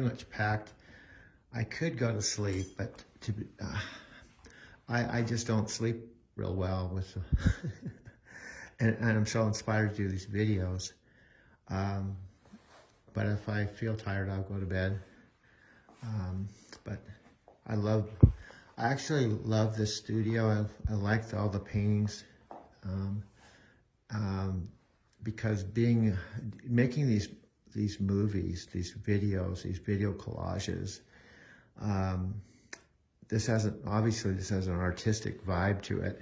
pretty much packed. I could go to sleep, but I just don't sleep real well with, and I'm so inspired to do these videos. But if I feel tired, I'll go to bed. But I actually love this studio. I liked all the paintings. Because making these movies, these videos, these video collages, this has an artistic vibe to it.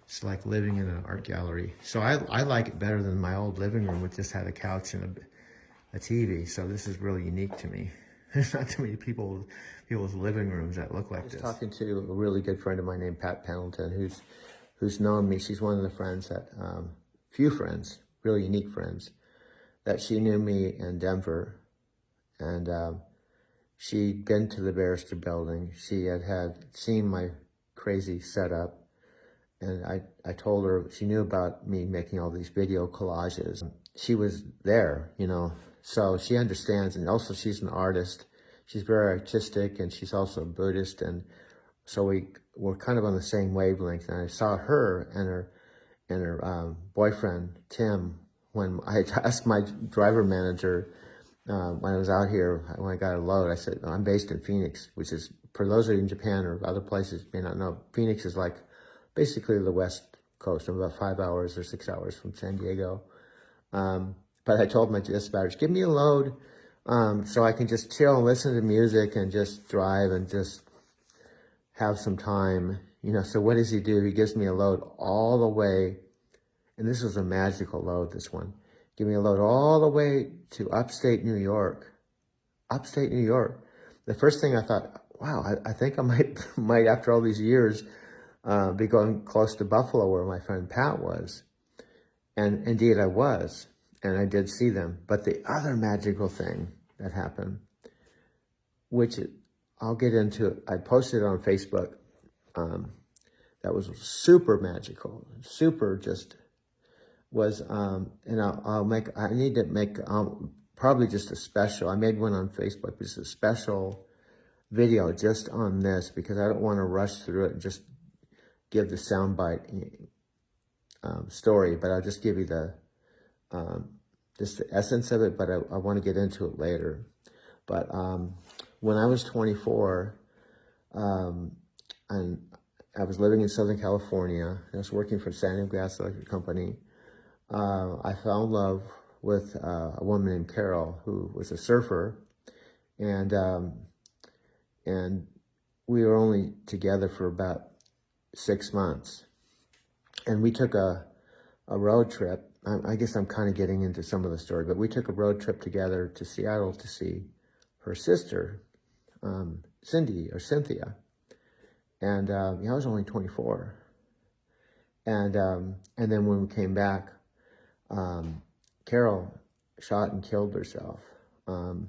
It's like living in an art gallery. So I like it better than my old living room, which just had a couch and a TV. So this is really unique to me. There's not too many people's living rooms that look like this. I was talking to a really good friend of mine named Pat Pendleton, who's known me. She's one of the friends that, few friends, really unique friends, that she knew me in Denver. And she'd been to the Barrister Building. She had seen my crazy setup. And I told her, she knew about me making all these video collages. She was there, you know, so she understands. And also she's an artist. She's very artistic, and she's also a Buddhist. And so we're kind of on the same wavelength. And I saw her and her boyfriend, Tim, when I asked my driver manager, when I was out here, when I got a load, I said, I'm based in Phoenix, which is, for those of you in Japan or other places may not know, Phoenix is like basically the West Coast. I'm about 5 hours or 6 hours from San Diego. But I told my dispatcher, give me a load so I can just chill and listen to music and just drive and just have some time. You know, so what does he do? He gives me a load all the way, and this was a magical load, this one. Give me a load all the way to upstate New York. Upstate New York. The first thing I thought, wow, I think I might after all these years, be going close to Buffalo where my friend Pat was. And indeed I was, and I did see them. But the other magical thing that happened, which I'll get into, I posted it on Facebook, that was super magical, super just was, and I need to make, probably just a special, I made one on Facebook, just a special video just on this, because I don't want to rush through it and just give the soundbite story, but I'll just give you the, just the essence of it, but I want to get into it later. But when I was 24, and I was living in Southern California, I was working for San Diego Gas Electric Company. I fell in love with a woman named Carol, who was a surfer, and we were only together for about 6 months, and we took a road trip. I guess I'm kind of getting into some of the story, but we took a road trip together to Seattle to see her sister, Cynthia, and I was only 24, and then when we came back, Carol shot and killed herself, and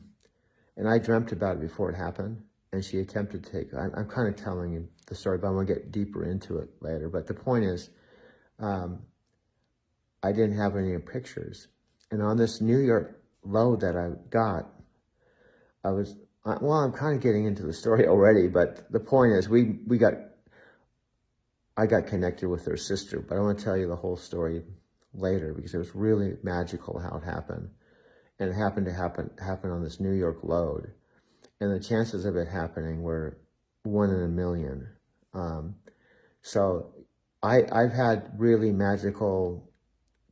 I dreamt about it before it happened, and she attempted to take, I'm kind of telling you the story, but I'm going to get deeper into it later. But the point is, I didn't have any pictures. And on this New York load that I got, I'm kind of getting into the story already, but the point is I got connected with her sister, but I want to tell you the whole story later, because it was really magical how it happened. And it happened to happen on this New York load. And the chances of it happening were 1 in a million. So I've had really magical,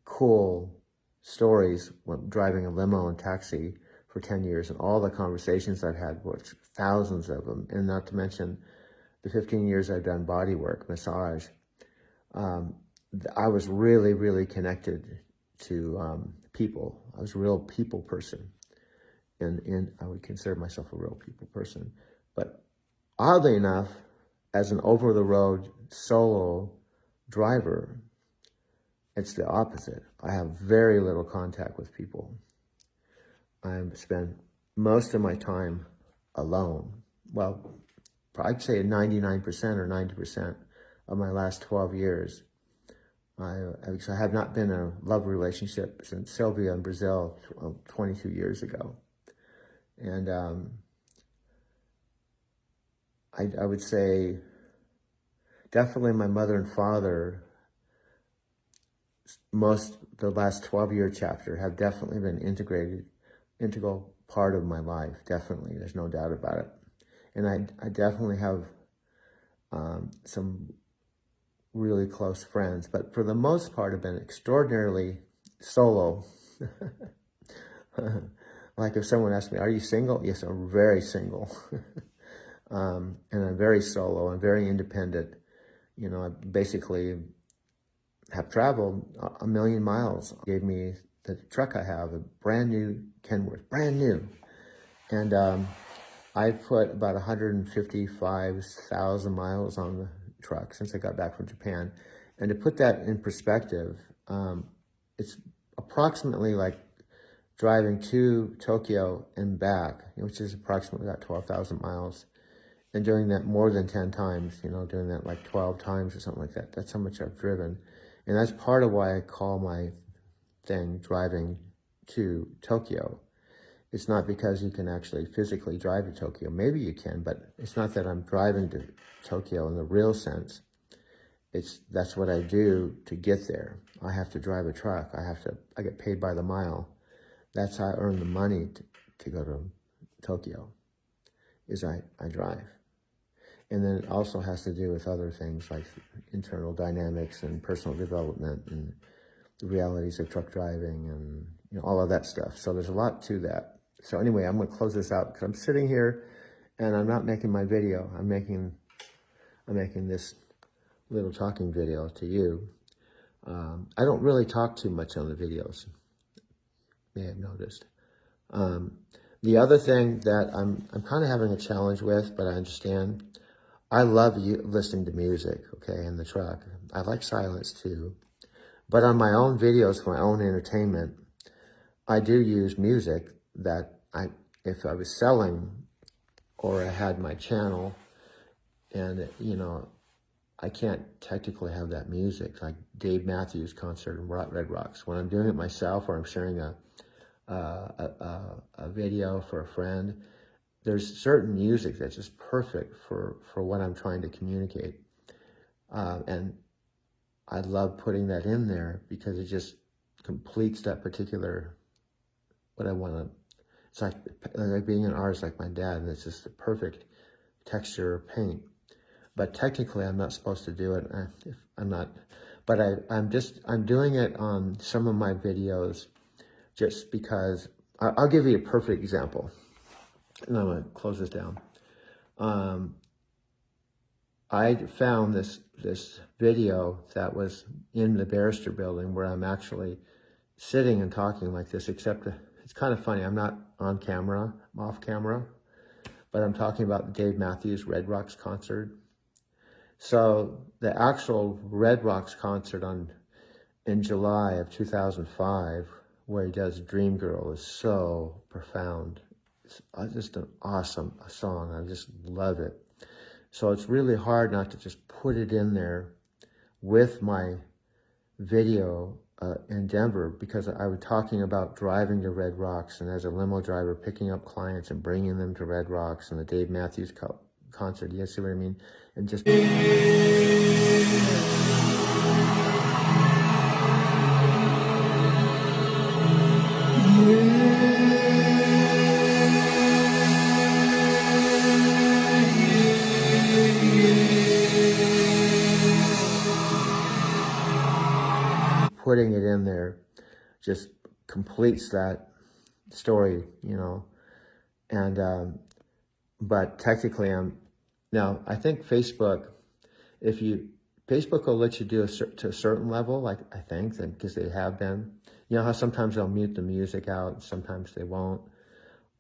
cool stories when driving a limo and taxi for 10 years, and all the conversations I've had, which thousands of them, and not to mention the 15 years I've done body work, massage. I was really, really connected to people. I was a real people person, and I would consider myself a real people person. But oddly enough, as an over-the-road solo driver, it's the opposite. I have very little contact with people. I spend most of my time alone. Well, I'd say 99% or 90% of my last 12 years. I have not been in a love relationship since Sylvia in Brazil 22 years ago. And I would say definitely my mother and father, the last 12-year chapter have definitely been integral part of my life. Definitely, there's no doubt about it. And I definitely have some really close friends, but for the most part, I've been extraordinarily solo. Like if someone asked me, "Are you single?" Yes, I'm very single, and I'm very solo. I'm very independent. You know, I basically have traveled a million miles. Gave me the truck I have, a brand new Kenworth, brand new. And I put about 155,000 miles on the truck since I got back from Japan. And to put that in perspective, it's approximately like driving to Tokyo and back, which is approximately about 12,000 miles. And doing that more than 10 times, you know, doing that like 12 times or something like that. That's how much I've driven. And that's part of why I call my thing driving to Tokyo. It's not because you can actually physically drive to Tokyo. Maybe you can, but it's not that I'm driving to Tokyo in the real sense. That's what I do to get there. I have to drive a truck. I get paid by the mile. That's how I earn the money to go to Tokyo, is I drive. And then it also has to do with other things like internal dynamics and personal development and the realities of truck driving and, you know, all of that stuff. So there's a lot to that. So anyway, I'm going to close this out because I'm sitting here and I'm not making my video. I'm making this little talking video to you. I don't really talk too much on the videos. You may have noticed. The other thing that I'm kind of having a challenge with, but I understand. I love listening to music, okay, in the truck. I like silence too. But on my own videos for my own entertainment, I do use music that if I was selling or I had my channel and, you know, I can't technically have that music, like Dave Matthews concert in Red Rocks. When I'm doing it myself or I'm sharing a video for a friend, there's certain music that's just perfect for what I'm trying to communicate. And I love putting that in there because it just completes that particular, what I want to, it's like being an artist like my dad, and it's just the perfect texture of paint. But technically I'm not supposed to do it. I'm not, but I'm doing it on some of my videos just because. I'll give you a perfect example. And I'm going to close this down. I found this video that was in the Barrister Building where I'm actually sitting and talking like this, except it's kind of funny. I'm not on camera, I'm off camera, but I'm talking about the Dave Matthews Red Rocks concert. So the actual Red Rocks concert in July of 2005, where he does Dream Girl, is so profound. It's just an awesome song. I just love it. So it's really hard not to just put it in there with my video in Denver, because I was talking about driving to Red Rocks and as a limo driver, picking up clients and bringing them to Red Rocks and the Dave Matthews concert. You see what I mean? And just... putting it in there just completes that story, you know. And but technically now I think Facebook will let you do to a certain level, like I think, because they have been. You know how sometimes they'll mute the music out, sometimes they won't.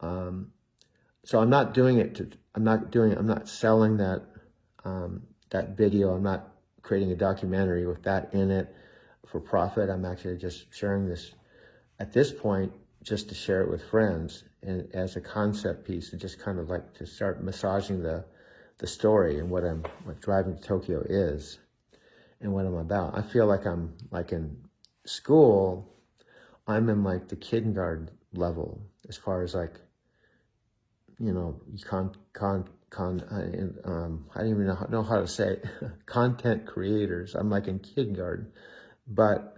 So I'm not doing it I'm not selling that that video. I'm not creating a documentary with that in it for profit. I'm actually just sharing this at this point just to share it with friends and as a concept piece, and just kind of like to start massaging the story and what driving to Tokyo is and what I'm about. I feel like I'm like in school, I'm in like the kindergarten level as far as like, you know, I don't even know how to say it, content creators. I'm like in kindergarten. But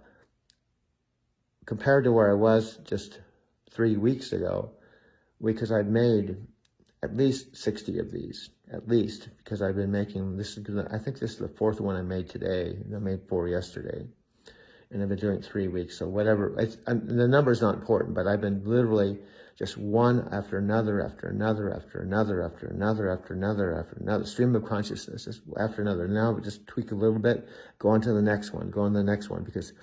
compared to where I was just 3 weeks ago, because I've made at least 60 of these, at least, because I've been making this. I think this is the 4th one I made today. I made 4 yesterday, and I've been doing it 3 weeks. So whatever, the number's not important, but I've been literally just one after another, after another, after another, after another, after another, after another stream of consciousness, just after another. Now we just tweak a little bit, go on to the next one, go on to the next one, because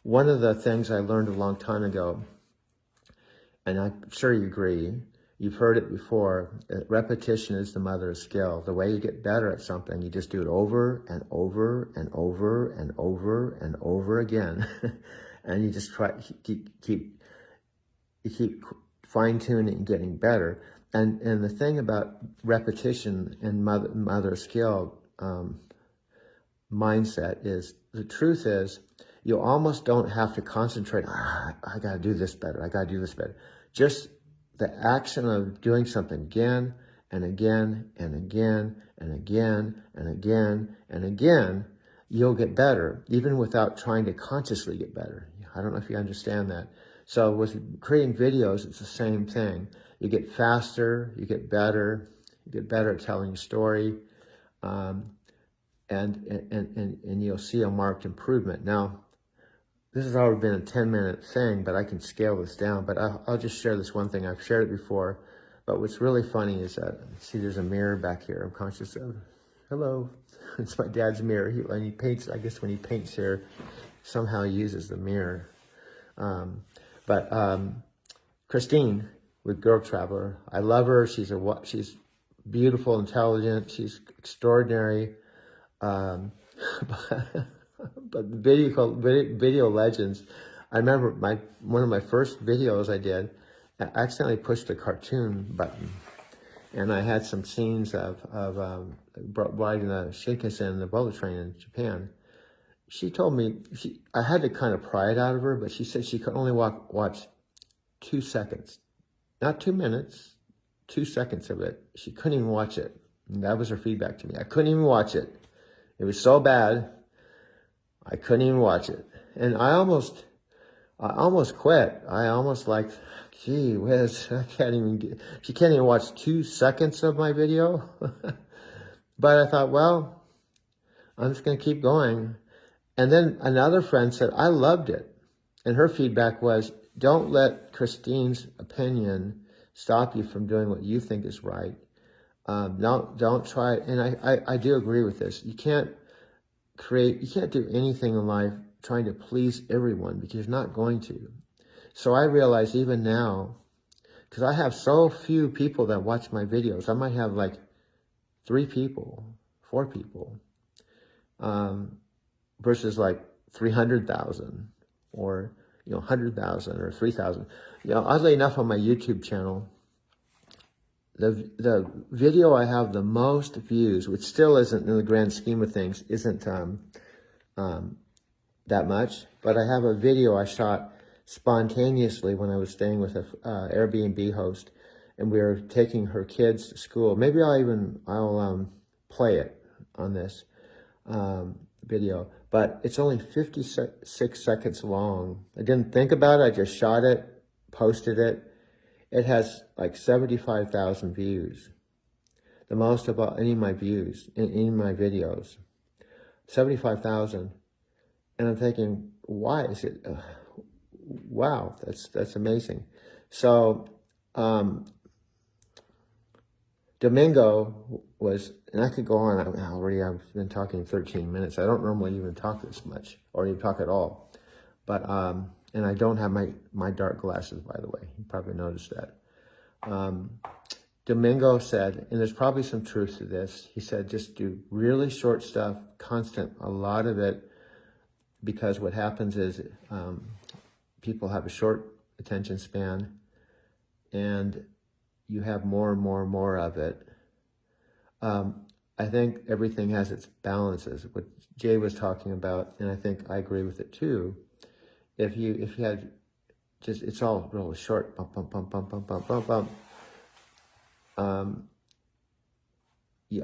one of the things I learned a long time ago, and I'm sure you agree, you've heard it before, repetition is the mother of skill. The way you get better at something, you just do it over and over and over and over and over again. And you just keep fine-tuning and getting better. And the thing about repetition and mother of skill mindset is, the truth is, you almost don't have to concentrate, I got to do this better, I got to do this better. Just the action of doing something again and again and again and again and again and again, you'll get better, even without trying to consciously get better. I don't know if you understand that. So with creating videos, it's the same thing. You get faster, you get better at telling a story, and you'll see a marked improvement. Now, this has already been a 10-minute thing, but I can scale this down. But I'll just share this one thing. I've shared it before, but what's really funny is that, see, there's a mirror back here I'm conscious of. Hello. It's my dad's mirror. When he paints, I guess when he paints here, somehow he uses the mirror. Christine with Girl Traveler, I love her. She's beautiful, intelligent. She's extraordinary. But the video called Video Legends, I remember one of my first videos I did, I accidentally pushed the cartoon button, and I had some scenes of riding the Shinkansen, the bullet train in Japan. She told me, I had to kind of pry it out of her, but she said she could only watch 2 seconds, not 2 minutes, 2 seconds of it. She couldn't even watch it. And that was her feedback to me. I couldn't even watch it. It was so bad, I couldn't even watch it. And I almost quit. I almost like, gee whiz, she can't even watch 2 seconds of my video. But I thought, well, I'm just going to keep going. And then another friend said, I loved it. And her feedback was, don't let Christine's opinion stop you from doing what you think is right. Don't try it. And I do agree with this. You can't do anything in life trying to please everyone, because you're not going to. So I realize even now, because I have so few people that watch my videos, I might have like 3 people, 4 people, versus like 300,000 or 100,000 or 3,000. Oddly enough, on my YouTube channel, the video I have the most views, which still isn't, in the grand scheme of things, isn't that much, but I have a video I shot spontaneously when I was staying with an Airbnb host, and we were taking her kids to school. Maybe I'll play it on this video, but it's only 56 seconds long. I didn't think about it. I just shot it, posted it. It has like 75,000 views, the most of any of my views in my videos, 75,000. And I'm thinking, why is it? Wow, that's amazing. So Domingo was, and I could go on. I've been talking 13 minutes. I don't normally even talk this much, or even talk at all. But and I don't have my dark glasses, by the way. You probably noticed that. Domingo said, and there's probably some truth to this, he said, just do really short stuff, constant, a lot of it, because what happens is people have a short attention span, and you have more and more and more of it. I think everything has its balances, what Jay was talking about, and I think I agree with it too. If you had just, it's all really short, bump, bump, bump, bump, bump, bump, bump, bump.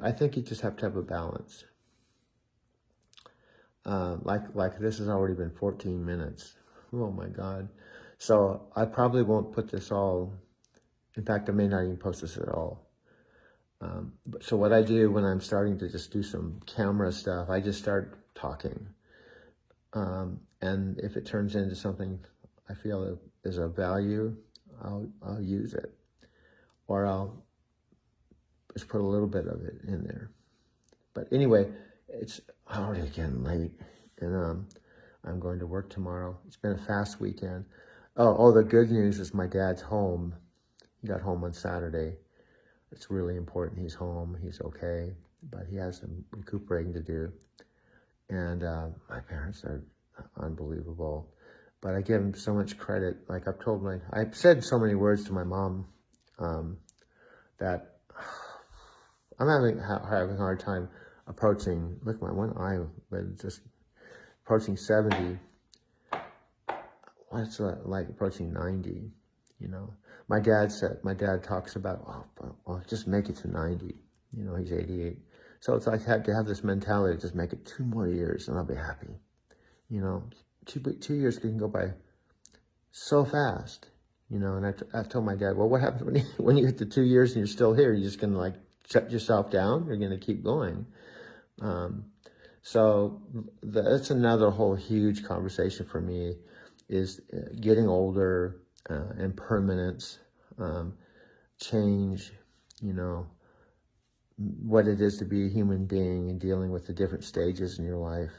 I think you just have to have a balance. Like this has already been 14 minutes. Oh my God. So I probably won't put this all, in fact, I may not even post this at all. So what I do when I'm starting to just do some camera stuff, I just start talking. And if it turns into something I feel is of value, I'll use it. Or I'll just put a little bit of it in there. But anyway, it's already getting late, and I'm going to work tomorrow. It's been a fast weekend. Oh, the good news is my dad's home. He got home on Saturday. It's really important he's home. He's okay, but he has some recuperating to do. And my parents are unbelievable. But I give him so much credit. Like I've said so many words to my mom that I'm having a hard time approaching, look, my one eye, but just approaching 70. What's that like approaching 90, you know? My dad talks about, well, just make it to 90. You know, he's 88. So it's like I have to have this mentality to just make it 2 more years and I'll be happy. You know, 2 years can go by so fast, you know, and I've told my dad, well, what happens when you hit the 2 years and you're still here? You're just going to like shut yourself down? You're going to keep going. So that's another whole huge conversation for me is getting older and permanence, change, you know, what it is to be a human being and dealing with the different stages in your life.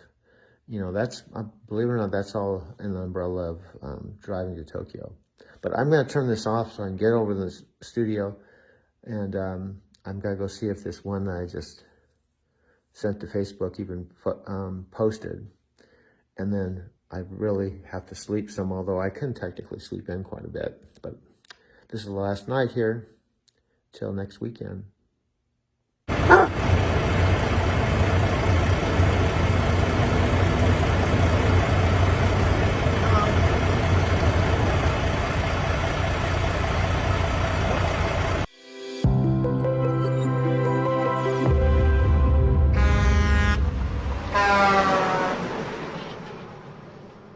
You know, that's, believe it or not, that's all in the umbrella of driving to Tokyo. But I'm going to turn this off so I can get over to the studio, and I'm going to go see if this one that I just sent to Facebook even posted. And then I really have to sleep some, although I can technically sleep in quite a bit. But this is the last night here till next weekend.